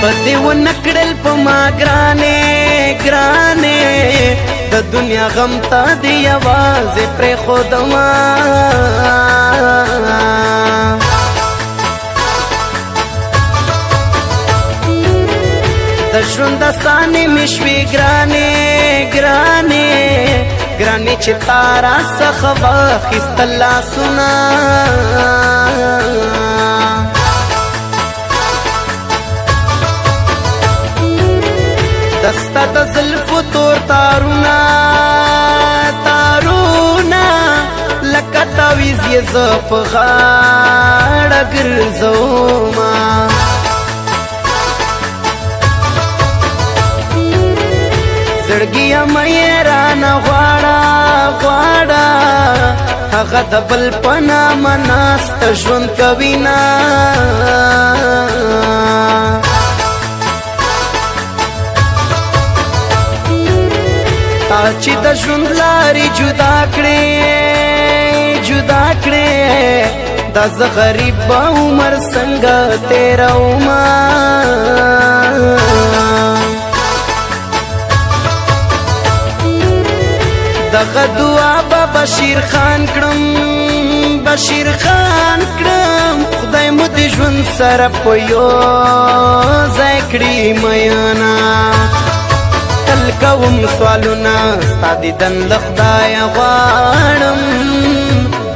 خدي ونکړل په ما ګرانې ګرانې د دنیا غم ته دی یوازې پرېښودما د ژوند اسانې مې شوې ګرانې ګرانې ګرانې چې تا راڅخه واخیستل لاسونه دستا د زلفو تور تارونه تارونه لکه تاویز یې زه په غاړه ګرځومه زړګیه مې رانه غواړه غواړه هغه د بل په نامه ناسته ژوند کوینه تا چې د ژوند لارې جدا کړې جدا کړې دا زه غریب به عمر څنګه تېرومه دغه دعا به بشیر خان کړم بشیر خان کړم خدای مو د ژوند سره په یو ځای کړي میانا تل کوم سوالونه ستا دیدن له خدایه غواړم